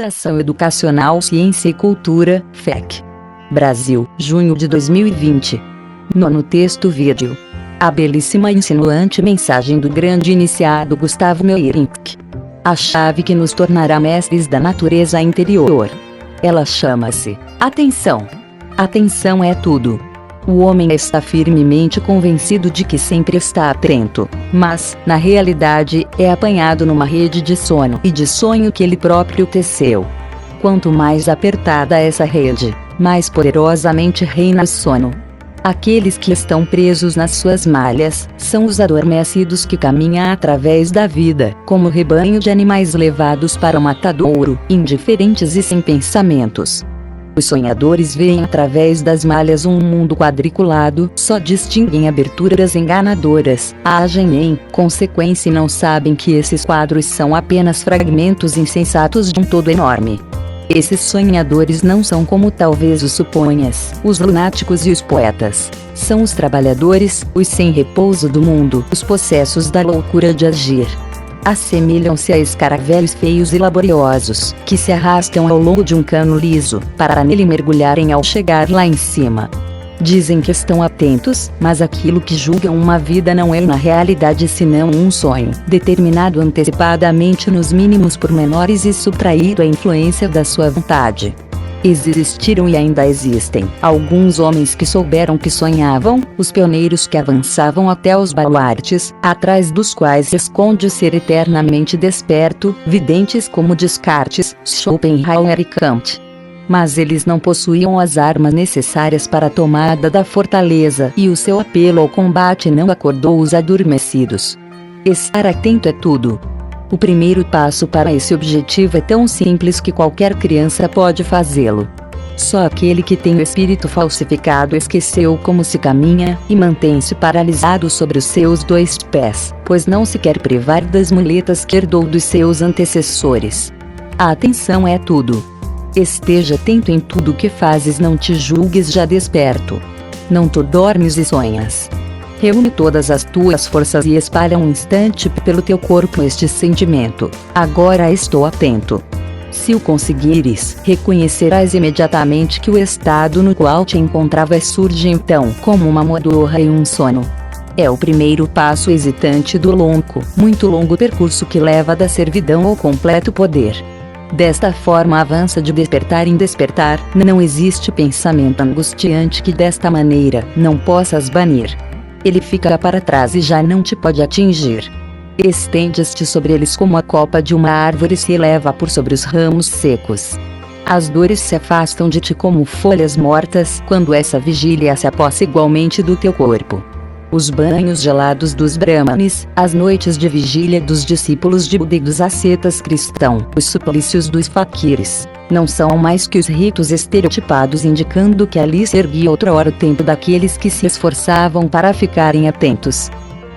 Fundação Educacional Ciência e Cultura, FEC. Brasil, junho de 2020. Nono texto vídeo. A belíssima e insinuante mensagem do grande iniciado Gustavo Meyrink. A chave que nos tornará mestres da natureza interior. Ela chama-se atenção. Atenção é tudo. O homem está firmemente convencido de que sempre está atento, mas, na realidade, é apanhado numa rede de sono e de sonho que ele próprio teceu. Quanto mais apertada essa rede, mais poderosamente reina o sono. Aqueles que estão presos nas suas malhas, são os adormecidos que caminham através da vida, como rebanho de animais levados para o matadouro, indiferentes e sem pensamentos. Os sonhadores veem através das malhas um mundo quadriculado, só distinguem aberturas enganadoras, agem em consequência e não sabem que esses quadros são apenas fragmentos insensatos de um todo enorme. Esses sonhadores não são como talvez o suponhas, os lunáticos e os poetas. São os trabalhadores, os sem repouso do mundo, os possessos da loucura de agir. Assemelham-se a escaravelhos feios e laboriosos, que se arrastam ao longo de um cano liso, para nele mergulharem ao chegar lá em cima. Dizem que estão atentos, mas aquilo que julgam uma vida não é na realidade senão um sonho, determinado antecipadamente nos mínimos pormenores e subtraído à influência da sua vontade. Existiram e ainda existem alguns homens que souberam que sonhavam, os pioneiros que avançavam até os baluartes, atrás dos quais se esconde o ser eternamente desperto, videntes como Descartes, Schopenhauer e Kant. Mas eles não possuíam as armas necessárias para a tomada da fortaleza e o seu apelo ao combate não acordou os adormecidos. Estar atento é tudo. O primeiro passo para esse objetivo é tão simples que qualquer criança pode fazê-lo. Só aquele que tem o espírito falsificado esqueceu como se caminha, e mantém-se paralisado sobre os seus dois pés, pois não se quer privar das muletas que herdou dos seus antecessores. A atenção é tudo. Esteja atento em tudo que fazes, não te julgues já desperto. Não tu dormes e sonhas. Reúne todas as tuas forças e espalha um instante pelo teu corpo este sentimento: agora estou atento. Se o conseguires, reconhecerás imediatamente que o estado no qual te encontravas surge então como uma modorra e um sono. É o primeiro passo hesitante do longo, muito longo percurso que leva da servidão ao completo poder. Desta forma avança de despertar em despertar, não existe pensamento angustiante que desta maneira não possas banir. Ele fica para trás e já não te pode atingir. Estendes-te sobre eles como a copa de uma árvore se eleva por sobre os ramos secos. As dores se afastam de ti como folhas mortas quando essa vigília se apossa igualmente do teu corpo. Os banhos gelados dos brahmanes, as noites de vigília dos discípulos de Buda e dos ascetas cristãos, os suplícios dos faquires, não são mais que os ritos estereotipados indicando que ali se erguia outrora o tempo daqueles que se esforçavam para ficarem atentos.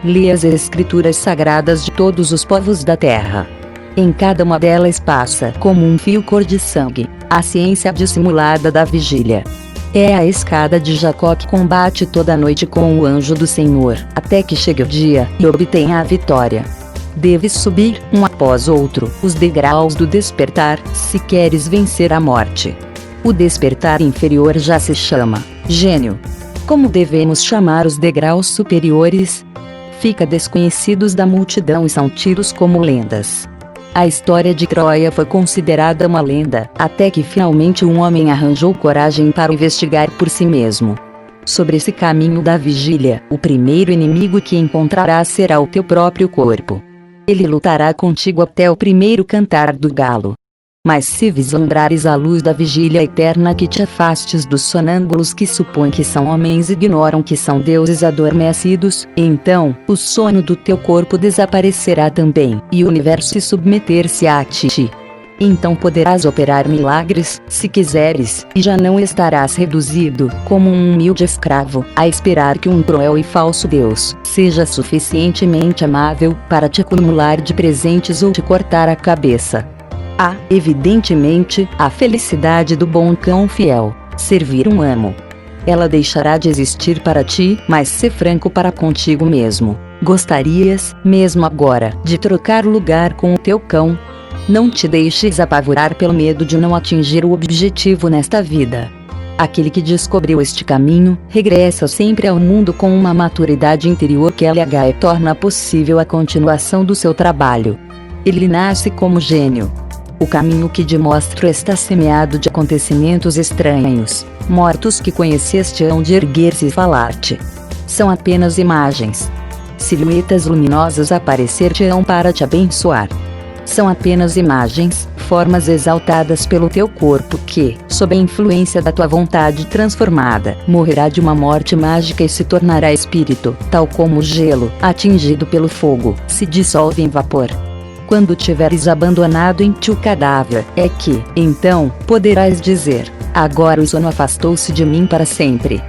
Lê as escrituras sagradas de todos os povos da terra. Em cada uma delas passa, como um fio cor de sangue, a ciência dissimulada da vigília. É a escada de Jacó que combate toda a noite com o anjo do Senhor, até que chegue o dia e obtenha a vitória. Deves subir, um após outro, os degraus do despertar, se queres vencer a morte. O despertar inferior já se chama gênio. Como devemos chamar os degraus superiores? Fica desconhecidos da multidão e são tidos como lendas. A história de Troia foi considerada uma lenda, até que finalmente um homem arranjou coragem para investigar por si mesmo. Sobre esse caminho da vigília, o primeiro inimigo que encontrarás será o teu próprio corpo. Ele lutará contigo até o primeiro cantar do galo. Mas se vislumbrares a luz da vigília eterna, que te afastes dos sonâmbulos que supõem que são homens e ignoram que são deuses adormecidos, então, o sono do teu corpo desaparecerá também, e o universo se submeter-se a ti. Então poderás operar milagres, se quiseres, e já não estarás reduzido, como um humilde escravo, a esperar que um cruel e falso Deus seja suficientemente amável para te acumular de presentes ou te cortar a cabeça. Há, evidentemente, a felicidade do bom cão fiel, servir um amo. Ela deixará de existir para ti, mas ser franco para contigo mesmo. Gostarias, mesmo agora, de trocar lugar com o teu cão? Não te deixes apavorar pelo medo de não atingir o objetivo nesta vida. Aquele que descobriu este caminho, regressa sempre ao mundo com uma maturidade interior que LH torna possível a continuação do seu trabalho. Ele nasce como gênio. O caminho que te mostro está semeado de acontecimentos estranhos, mortos que conheceste hão de erguer-se e falar-te. São apenas imagens. Silhuetas luminosas aparecer-te-ão para te abençoar. São apenas imagens, formas exaltadas pelo teu corpo que, sob a influência da tua vontade transformada, morrerá de uma morte mágica e se tornará espírito, tal como o gelo, atingido pelo fogo, se dissolve em vapor. Quando tiveres abandonado em ti o cadáver, é que, então, poderás dizer: agora o sono afastou-se de mim para sempre.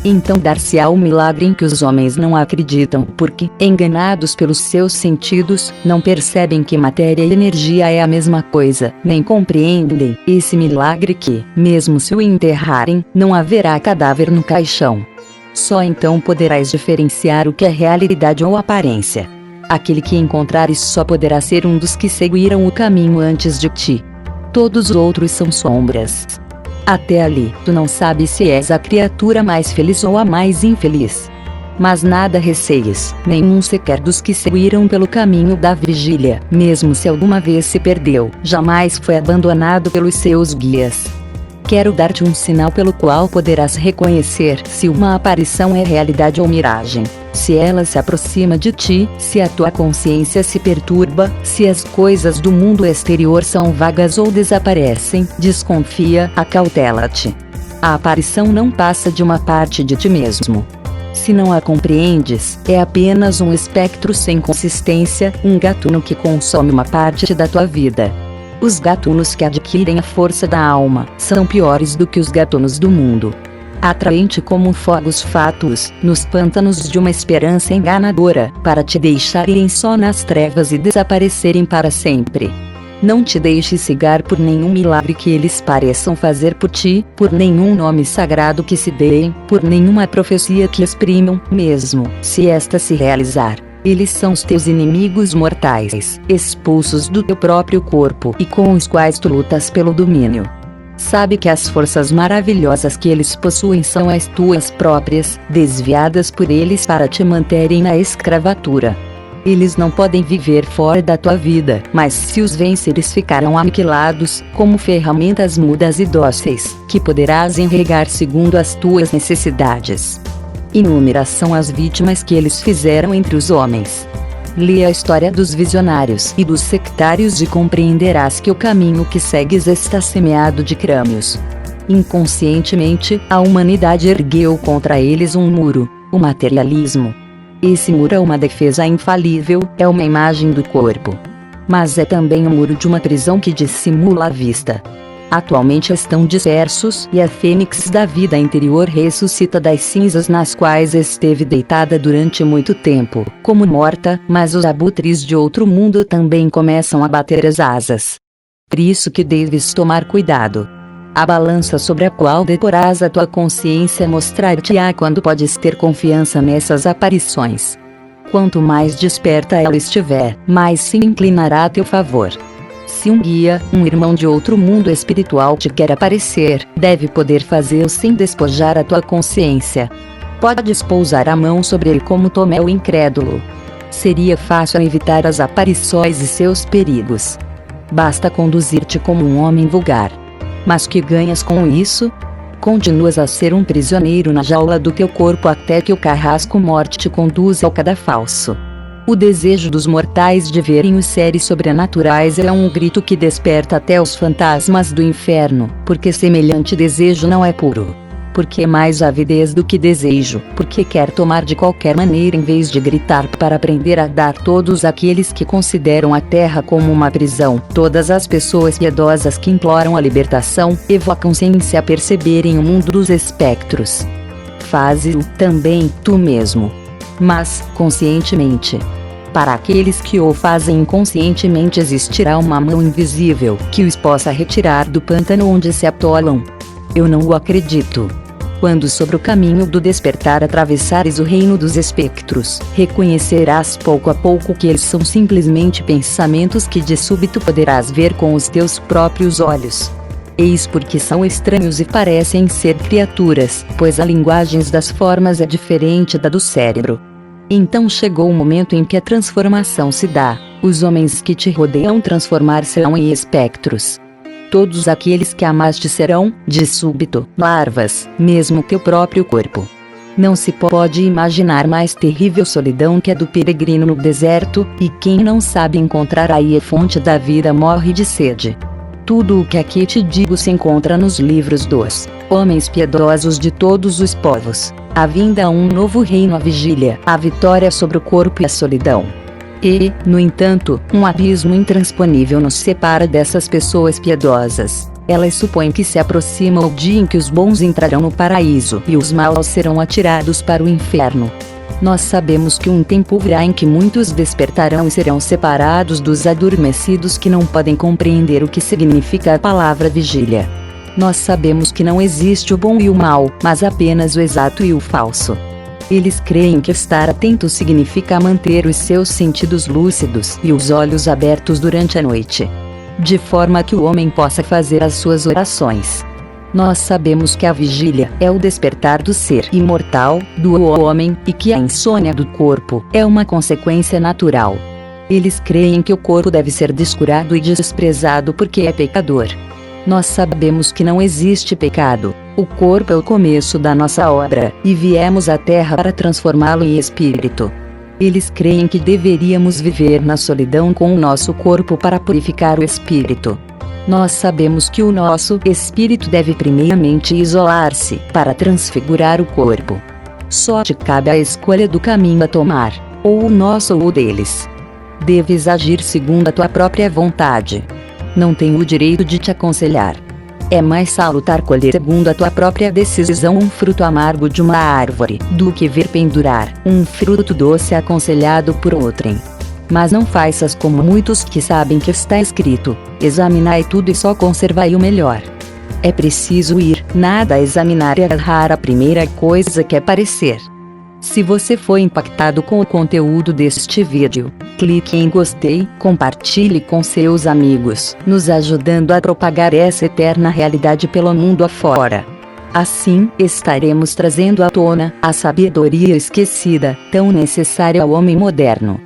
Então dar-se-á o milagre em que os homens não acreditam porque, enganados pelos seus sentidos, não percebem que matéria e energia é a mesma coisa, nem compreendem esse milagre que, mesmo se o enterrarem, não haverá cadáver no caixão. Só então poderás diferenciar o que é realidade ou aparência. Aquele que encontrares só poderá ser um dos que seguiram o caminho antes de ti. Todos os outros são sombras. Até ali, tu não sabes se és a criatura mais feliz ou a mais infeliz. Mas nada receies, nenhum sequer dos que seguiram pelo caminho da vigília, mesmo se alguma vez se perdeu, jamais foi abandonado pelos seus guias. Quero dar-te um sinal pelo qual poderás reconhecer se uma aparição é realidade ou miragem, se ela se aproxima de ti, se a tua consciência se perturba, se as coisas do mundo exterior são vagas ou desaparecem. Desconfia, acautela-te. A aparição não passa de uma parte de ti mesmo. Se não a compreendes, é apenas um espectro sem consistência, um gatuno que consome uma parte da tua vida. Os gatunos que adquirem a força da alma são piores do que os gatunos do mundo. Atraente como fogos fátuos, nos pântanos de uma esperança enganadora, para te deixarem só nas trevas e desaparecerem para sempre. Não te deixes cegar por nenhum milagre que eles pareçam fazer por ti, por nenhum nome sagrado que se deem, por nenhuma profecia que exprimam, mesmo se esta se realizar. Eles são os teus inimigos mortais, expulsos do teu próprio corpo e com os quais tu lutas pelo domínio. Sabe que as forças maravilhosas que eles possuem são as tuas próprias, desviadas por eles para te manterem na escravatura. Eles não podem viver fora da tua vida, mas se os venceres ficarão aniquilados, como ferramentas mudas e dóceis, que poderás enregar segundo as tuas necessidades. Inúmeras são as vítimas que eles fizeram entre os homens. Lê a história dos visionários e dos sectários e compreenderás que o caminho que segues está semeado de crânios. Inconscientemente, a humanidade ergueu contra eles um muro, o materialismo. Esse muro é uma defesa infalível, é uma imagem do corpo. Mas é também o muro de uma prisão que dissimula a vista. Atualmente estão dispersos e a fênix da vida interior ressuscita das cinzas nas quais esteve deitada durante muito tempo, como morta, mas os abutres de outro mundo também começam a bater as asas. Por isso que deves tomar cuidado. A balança sobre a qual deporás a tua consciência mostrar-te-á quando podes ter confiança nessas aparições. Quanto mais desperta ela estiver, mais se inclinará a teu favor. Se um guia, um irmão de outro mundo espiritual te quer aparecer, deve poder fazê-lo sem despojar a tua consciência. Podes pousar a mão sobre ele como Tomé o incrédulo. Seria fácil evitar as aparições e seus perigos. Basta conduzir-te como um homem vulgar. Mas que ganhas com isso? Continuas a ser um prisioneiro na jaula do teu corpo até que o carrasco morte te conduza ao cadafalso. O desejo dos mortais de verem os seres sobrenaturais é um grito que desperta até os fantasmas do inferno, porque semelhante desejo não é puro. Porque é mais avidez do que desejo, porque quer tomar de qualquer maneira em vez de gritar para aprender a dar todos aqueles que consideram a terra como uma prisão, todas as pessoas piedosas que imploram a libertação, evocam sem se aperceberem o mundo dos espectros. Faze-o também tu mesmo. Mas, conscientemente. Para aqueles que o fazem inconscientemente existirá uma mão invisível que os possa retirar do pântano onde se atolam. Eu não o acredito. Quando sobre o caminho do despertar atravessares o reino dos espectros, reconhecerás pouco a pouco que eles são simplesmente pensamentos que de súbito poderás ver com os teus próprios olhos. Eis porque são estranhos e parecem ser criaturas, pois a linguagem das formas é diferente da do cérebro. Então chegou o momento em que a transformação se dá. Os homens que te rodeiam transformar-se-ão em espectros. Todos aqueles que amaste serão, de súbito, larvas, mesmo teu próprio corpo. Não se pode imaginar mais terrível solidão que a do peregrino no deserto, e quem não sabe encontrar aí a fonte da vida morre de sede. Tudo o que aqui te digo se encontra nos livros dos homens piedosos de todos os povos. A vinda a um novo reino, a vigília, a vitória sobre o corpo e a solidão. E, no entanto, um abismo intransponível nos separa dessas pessoas piedosas. Elas supõem que se aproxima o dia em que os bons entrarão no paraíso e os maus serão atirados para o inferno. Nós sabemos que um tempo virá em que muitos despertarão e serão separados dos adormecidos que não podem compreender o que significa a palavra vigília. Nós sabemos que não existe o bom e o mal, mas apenas o exato e o falso. Eles creem que estar atento significa manter os seus sentidos lúcidos e os olhos abertos durante a noite, de forma que o homem possa fazer as suas orações. Nós sabemos que a vigília é o despertar do ser imortal, do homem, e que a insônia do corpo é uma consequência natural. Eles creem que o corpo deve ser descurado e desprezado porque é pecador. Nós sabemos que não existe pecado. O corpo é o começo da nossa obra, e viemos à Terra para transformá-lo em espírito. Eles creem que deveríamos viver na solidão com o nosso corpo para purificar o espírito. Nós sabemos que o nosso espírito deve primeiramente isolar-se, para transfigurar o corpo. Só te cabe a escolha do caminho a tomar, ou o nosso ou o deles. Deves agir segundo a tua própria vontade. Não tenho o direito de te aconselhar. É mais salutar colher segundo a tua própria decisão um fruto amargo de uma árvore, do que ver pendurar um fruto doce aconselhado por outrem. Mas não faças como muitos que sabem que está escrito: examinai tudo e só conservai o melhor. É preciso ir, nada a examinar e agarrar a primeira coisa que aparecer. Se você foi impactado com o conteúdo deste vídeo, clique em gostei, compartilhe com seus amigos, nos ajudando a propagar essa eterna realidade pelo mundo afora. Assim, estaremos trazendo à tona a sabedoria esquecida, tão necessária ao homem moderno,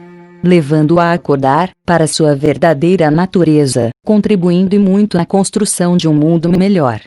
levando-o a acordar para sua verdadeira natureza, contribuindo e muito na construção de um mundo melhor.